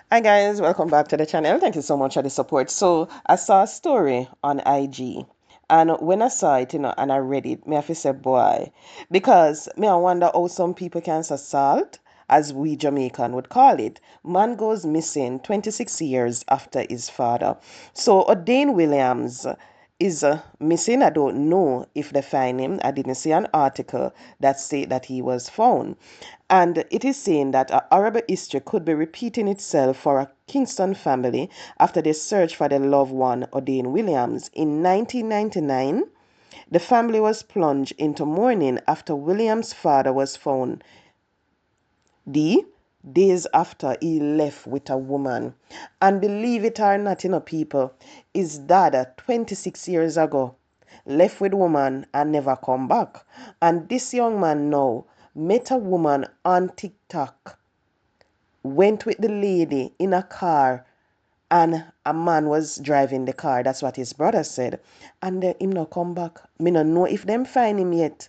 Hi guys, welcome back to the channel. Thank you so much for the support. So I saw a story on IG, and when I saw it, and I read it, me have to say boy, because me I wonder how some people can assault, as we Jamaican would call it. Man goes missing 26 years after his father. So O'Dane Williams is missing. I don't know if they find him. I didn't see an article that said that he was found. And it is saying that a horrible history could be repeating itself for a Kingston family after they searched for their loved one, O'Dane Williams. In 1999, the family was plunged into mourning after Williams' father was found days after he left with a woman. And believe it or not, people, his dad, 26 years ago, left with woman and never come back. And this young man now met a woman on TikTok, went with the lady in a car, and a man was driving the car. That's what his brother said. And him not come back. Me not know if them find him yet.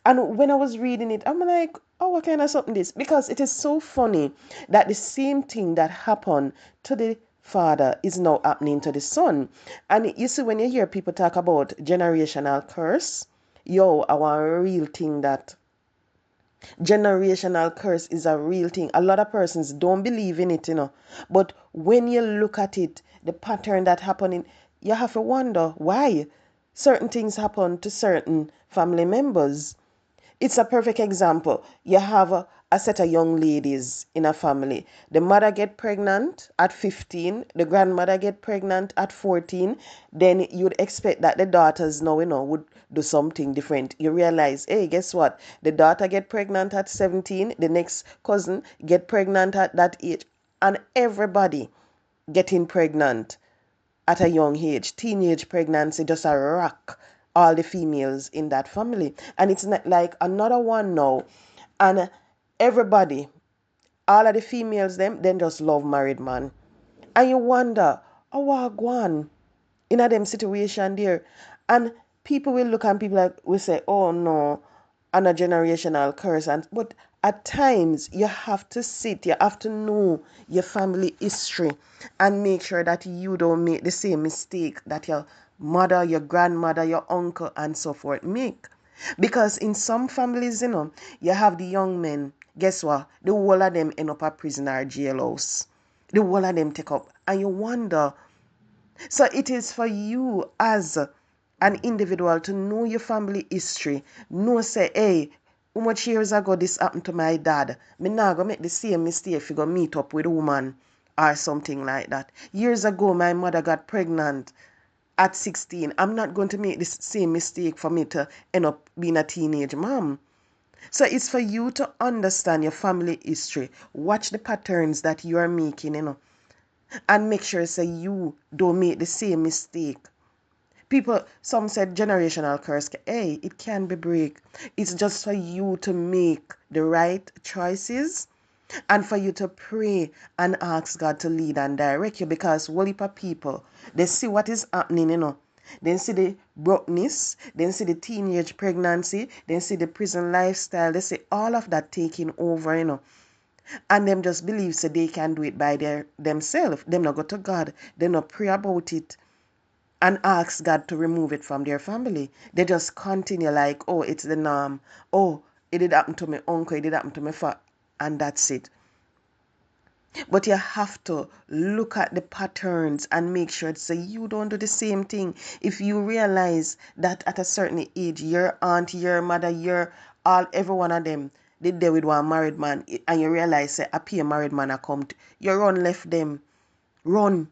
And when I was reading it, I'm like, oh, what kind of something this? Because it is so funny that the same thing that happened to the father is now happening to the son. And you see, when you hear people talk about generational curse, yo, I want a real thing that generational curse is a real thing. A lot of persons don't believe in it. But when you look at it, the pattern that happening, you have to wonder why certain things happen to certain family members. It's a perfect example. You have a set of young ladies in a family. The mother get pregnant at 15, the grandmother get pregnant at 14. Then you'd expect that the daughters now, would do something different. You realize, hey, guess what? The daughter get pregnant at 17, the next cousin get pregnant at that age. And everybody getting pregnant at a young age. Teenage pregnancy just a rock all the females in that family. And it's not like another one now. And everybody, all of the females, them, then just love married man. And you wonder, oh, what go on in a them situation there? And people will look and people like will say, oh no, and a generational curse. But at times you have to sit, you have to know your family history and make sure that you don't make the same mistake that your mother, your grandmother, your uncle, and so forth make. Because in some families, you have the young men, guess what? The whole of them end up a prison or jailhouse. The whole of them take up. And you wonder. So it is for you as an individual to know your family history. Know, say, hey, how much years ago this happened to my dad? Me not gonna make the same mistake if you go meet up with a woman or something like that. Years ago, my mother got pregnant at 16. I'm not going to make the same mistake for me to end up being a teenage mom. So it's for you to understand your family history. Watch the patterns that you are making, and make sure say you don't make the same mistake. People, some said generational curse. Hey, it can be break. It's just for you to make the right choices and for you to pray and ask God to lead and direct you, because whole heap of people, they see what is happening. They see the brokenness, they see the teenage pregnancy, they see the prison lifestyle, they see all of that taking over. And them just believe so they can do it by themselves. Them not go to God. They not pray about it and ask God to remove it from their family. They just continue like, oh, it's the norm. Oh, it did happen to my uncle, it did happen to my father, and that's it. But you have to look at the patterns and make sure so you don't do the same thing. If you realize that at a certain age, your aunt, your mother, every one of them, they deal with one married man, and you realize say, a peer married man a come, you run left them. Run.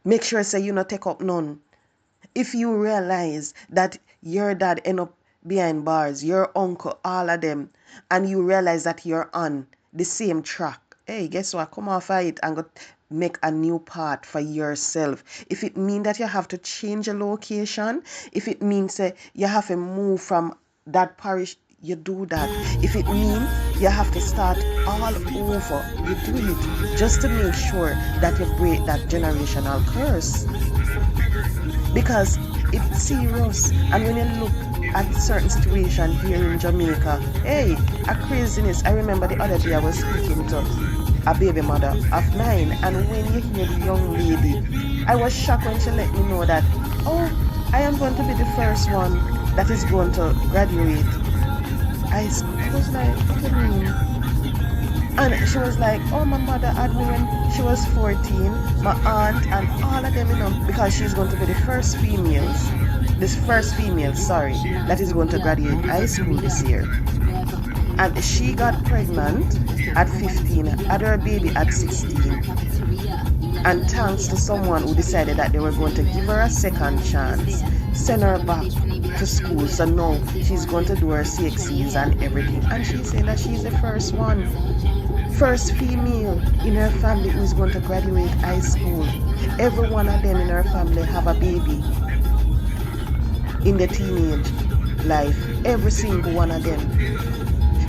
Make sure say you not take up none. If you realize that your dad end up behind bars, your uncle, all of them, and you realize that you're on the same track, hey, guess what? Come off of it and go make a new path for yourself. If it means that you have to change a location, if it means you have to move from that parish, you do that. If it means you have to start all over, you do it just to make sure that you break that generational curse. Because it's serious. And when you look at certain situation here in Jamaica, hey, a craziness. I remember the other day I was speaking to a baby mother of 9. And when you hear the young lady, I was shocked when she let me know that, oh, I am going to be the first one that is going to graduate high school. I was like, what do you mean? And she was like, oh, my mother had me when she was 14, my aunt and all of them, because she's going to be the first female, that is going to graduate high school this year. And she got pregnant at 15, had her baby at 16. And thanks to someone who decided that they were going to give her a second chance, send her back to school. So now she's going to do her CXCs and everything. And she's saying that she's the first female in her family who's going to graduate high school. Every one of them in her family have a baby in the teenage life. Every single one of them.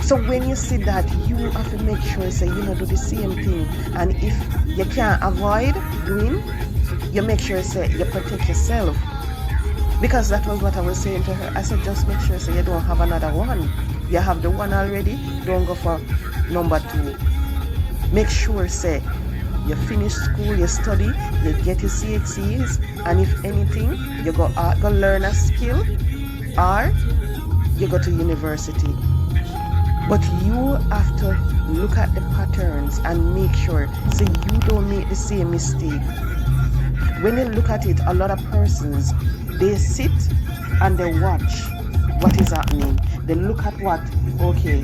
So when you see that, you have to make sure you do the same thing. And if you can't avoid doing, you make sure you protect yourself. Because that was what I was saying to her. I said, just make sure you don't have another one. You have the one already, don't go for number 2. Make sure you finish school, you study, you get your CXCs, and if anything, you go learn a skill, or you go to university. But you have to look at the patterns and make sure so you don't make the same mistake. When you look at it, a lot of persons, they sit and they watch what is happening. They look at what, okay,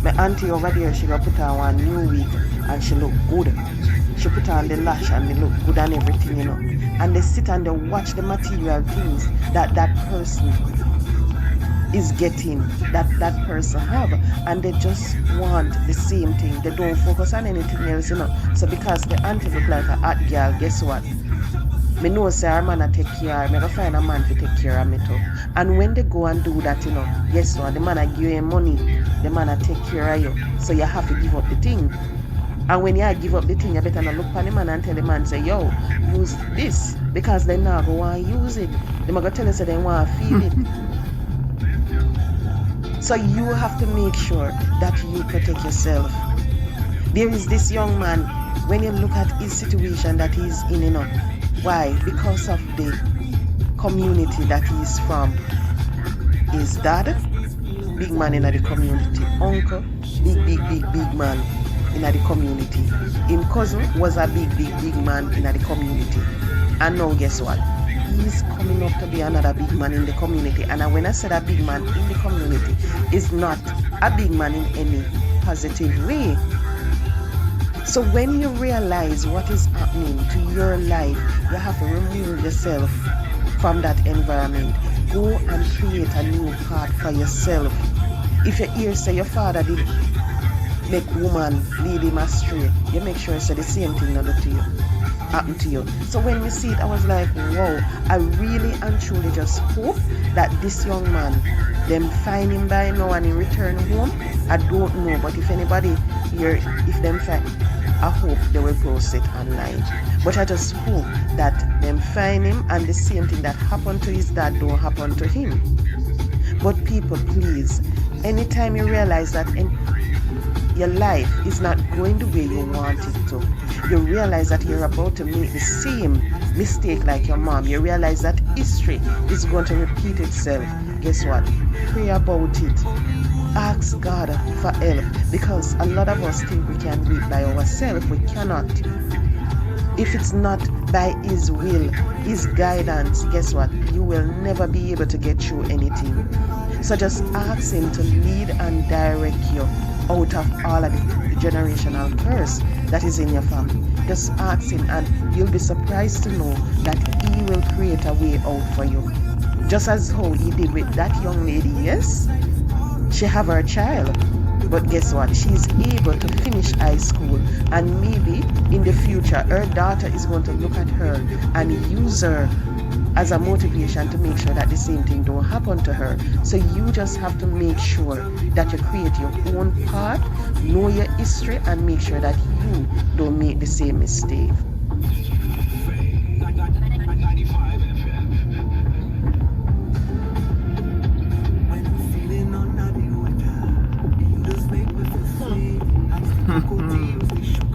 my auntie over there, she got put on one new wig and she look good. She put on the lash and they look good and everything, And they sit and they watch the material things that person is getting, that person have, and they just want the same thing. They don't focus on anything else, So because the auntie look like a hot girl, guess what? Me know say her man a take care, me go find a man to take care of me too. And when they go and do that, guess what? The man a give you money, the man a take care of you. So you have to give up the thing. And when you give up the thing, you better not look at the man and tell the man, say, yo, use this. Because they not go want to use it. They might go tell you say they want to feel it. So you have to make sure that you protect yourself. There is this young man, when you look at his situation that he's in, why? Because of the community that he's from. His dad, big man in the community. Uncle, big man in the community. His cousin was a big man in the community. And now guess what? He's coming up to be another big man in the community. And when I said a big man in the community, is not a big man in any positive way. So when you realize what is happening to your life, you have to remove yourself from that environment. Go and create a new path for yourself. If you hear say your father did make woman lead him astray, you make sure say the same thing happen to you. So when we see it, I was like, wow, I really and truly just hope that this young man, them find him by now and he return home. I don't know, but if anybody here, if them find, I hope they will post it online. But I just hope that them find him and the same thing that happened to his dad don't happen to him. But people, please, anytime you realize that your life is not going the way you want it to, you realize that you're about to make the same mistake like your mom, you realize that history is going to repeat itself, guess what? Pray about it. Ask God for help, because a lot of us think we can do it by ourselves. We cannot. If it's not by His will, His guidance, guess what? You will never be able to get through anything. So just ask Him to lead and direct you out of all of the generational curse that is in your family. Just ask Him and you'll be surprised to know that He will create a way out for you. Just as how He did with that young lady, yes? She have her child, but guess what? She's able to finish high school, and maybe in the future her daughter is going to look at her and use her as a motivation to make sure that the same thing don't happen to her. So you just have to make sure that you create your own path, know your history, and make sure that you don't make the same mistake. Mm.